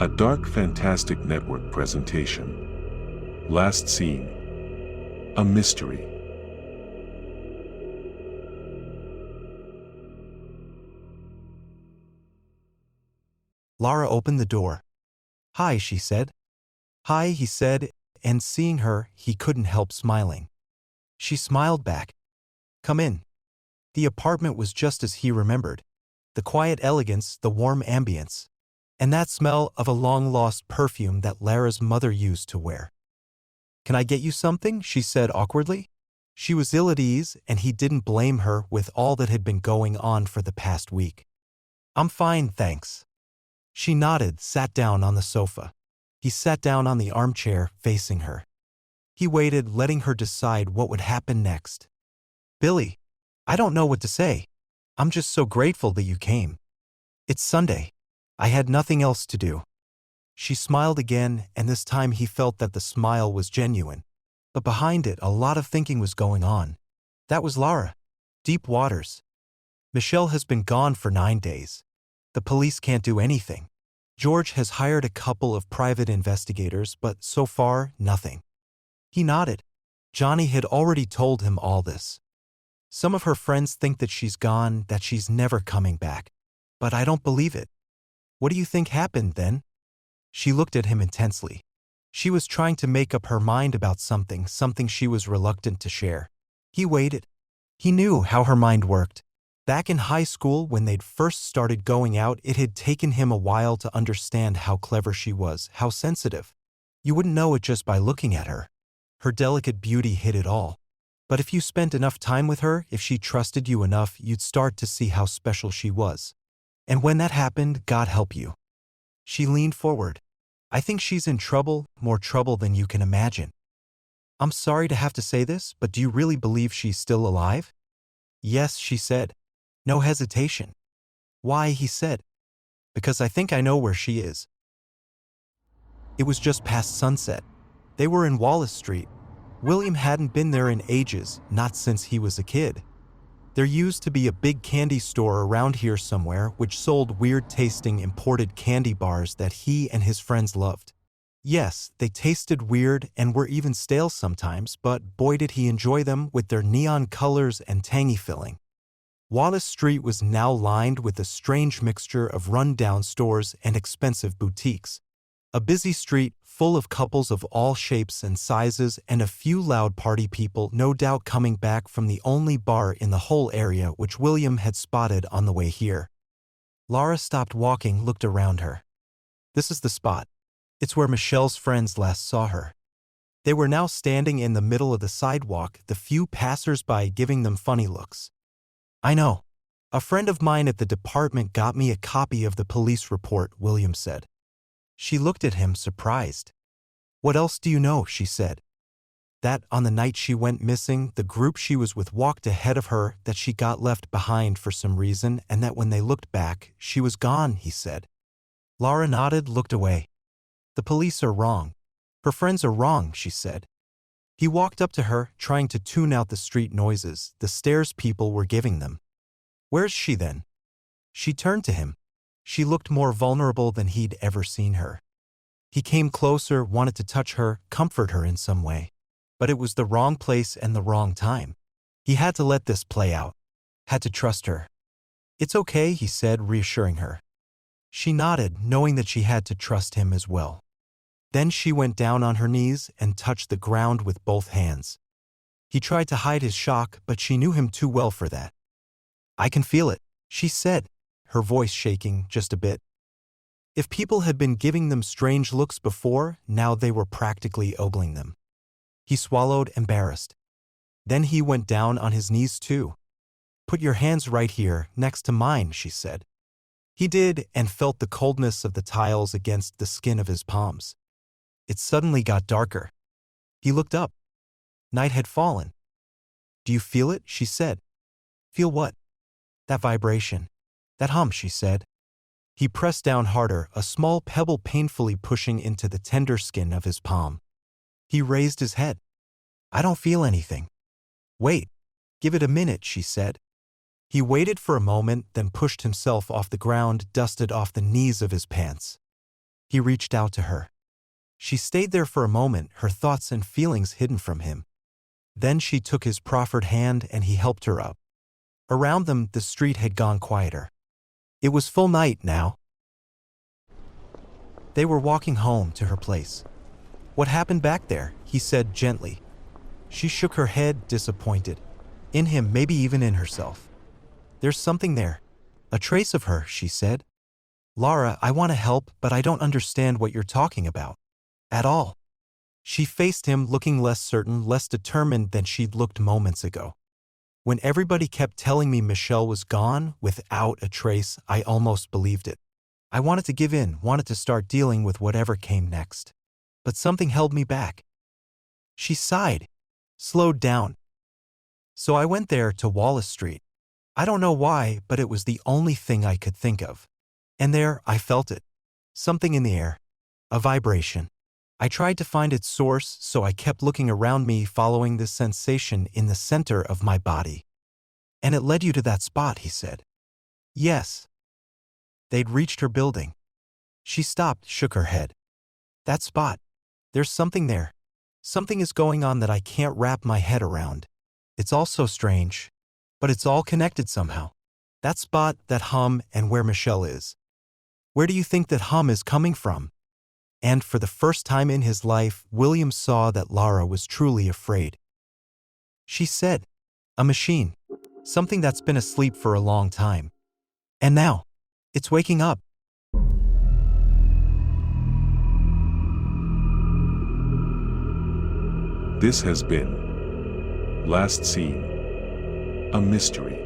A dark fantastic network presentation. Last scene. A mystery. Lara opened the door. "Hi," she said. "Hi," he said, and seeing her, he couldn't help smiling. She smiled back. "Come in." The apartment was just as he remembered. The quiet elegance, the warm ambience, and that smell of a long-lost perfume that Lara's mother used to wear. "Can I get you something?" she said awkwardly. She was ill at ease, and he didn't blame her with all that had been going on for the past week. "I'm fine, thanks." She nodded, sat down on the sofa. He sat down on the armchair, facing her. He waited, letting her decide what would happen next. "Billy, I don't know what to say. I'm just so grateful that you came. It's Sunday. I had nothing else to do." She smiled again, and this time he felt that the smile was genuine. But behind it, a lot of thinking was going on. That was Lara. Deep waters. Michelle has been gone for 9 days. The police can't do anything. George has hired a couple of private investigators, but so far, nothing. He nodded. Johnny had already told him all this. Some of her friends think that she's gone, that she's never coming back. But I don't believe it. What do you think happened then? She looked at him intensely. She was trying to make up her mind about something she was reluctant to share. He waited. He knew how her mind worked. Back in high school, when they'd first started going out, it had taken him a while to understand how clever she was, how sensitive. You wouldn't know it just by looking at her. Her delicate beauty hid it all. But if you spent enough time with her, if she trusted you enough, you'd start to see how special she was. And when that happened, God help you. She leaned forward. "I think she's in trouble, more trouble than you can imagine. I'm sorry to have to say this, but do you really believe she's still alive?" "Yes," she said. No hesitation. "Why?" he said. "Because I think I know where she is." It was just past sunset. They were in Wallace Street. William hadn't been there in ages, not since he was a kid. There used to be a big candy store around here somewhere which sold weird-tasting imported candy bars that he and his friends loved. Yes, they tasted weird and were even stale sometimes, but boy did he enjoy them with their neon colors and tangy filling. Wallace Street was now lined with a strange mixture of run-down stores and expensive boutiques. A busy street full of couples of all shapes and sizes and a few loud party people, no doubt coming back from the only bar in the whole area which William had spotted on the way here. Lara stopped walking, looked around her. This is the spot. It's where Michelle's friends last saw her. They were now standing in the middle of the sidewalk, the few passers-by giving them funny looks. "I know. A friend of mine at the department got me a copy of the police report," William said. She looked at him, surprised. "What else do you know?" she said. "That on the night she went missing, the group she was with walked ahead of her, that she got left behind for some reason, and that when they looked back, she was gone," he said. Lara nodded, looked away. "The police are wrong. Her friends are wrong," she said. He walked up to her, trying to tune out the street noises, the stares people were giving them. "Where's she then?" She turned to him. She looked more vulnerable than he'd ever seen her. He came closer, wanted to touch her, comfort her in some way. But it was the wrong place and the wrong time. He had to let this play out. Had to trust her. "It's okay," he said, reassuring her. She nodded, knowing that she had to trust him as well. Then she went down on her knees and touched the ground with both hands. He tried to hide his shock, but she knew him too well for that. "I can feel it," she said, her voice shaking just a bit. If people had been giving them strange looks before, now they were practically ogling them. He swallowed, embarrassed. Then he went down on his knees too. "Put your hands right here, next to mine," she said. He did, and felt the coldness of the tiles against the skin of his palms. It suddenly got darker. He looked up. Night had fallen. "Do you feel it?" she said. "Feel what?" "That vibration. That hum," she said. He pressed down harder, a small pebble painfully pushing into the tender skin of his palm. He raised his head. "I don't feel anything." "Wait. Give it a minute," she said. He waited for a moment, then pushed himself off the ground, dusted off the knees of his pants. He reached out to her. She stayed there for a moment, her thoughts and feelings hidden from him. Then she took his proffered hand and he helped her up. Around them, the street had gone quieter. It was full night now. They were walking home to her place. "What happened back there?" he said gently. She shook her head, disappointed. In him, maybe even in herself. "There's something there. A trace of her," she said. "Lara, I want to help, but I don't understand what you're talking about. At all." She faced him, looking less certain, less determined than she'd looked moments ago. "When everybody kept telling me Michelle was gone, without a trace, I almost believed it. I wanted to give in, wanted to start dealing with whatever came next. But something held me back." She sighed, slowed down. "So I went there to Wallace Street. I don't know why, but it was the only thing I could think of. And there, I felt it. Something in the air. A vibration. I tried to find its source, so I kept looking around me, following this sensation in the center of my body." "And it led you to that spot," he said. "Yes." They'd reached her building. She stopped, shook her head. "That spot. There's something there. Something is going on that I can't wrap my head around. It's all so strange. But it's all connected somehow. That spot, that hum, and where Michelle is. Where do you think that hum is coming from?" And for the first time in his life, William saw that Lara was truly afraid. She said, "A machine. Something that's been asleep for a long time. And now, it's waking up." This has been Last Scene, a Mystery.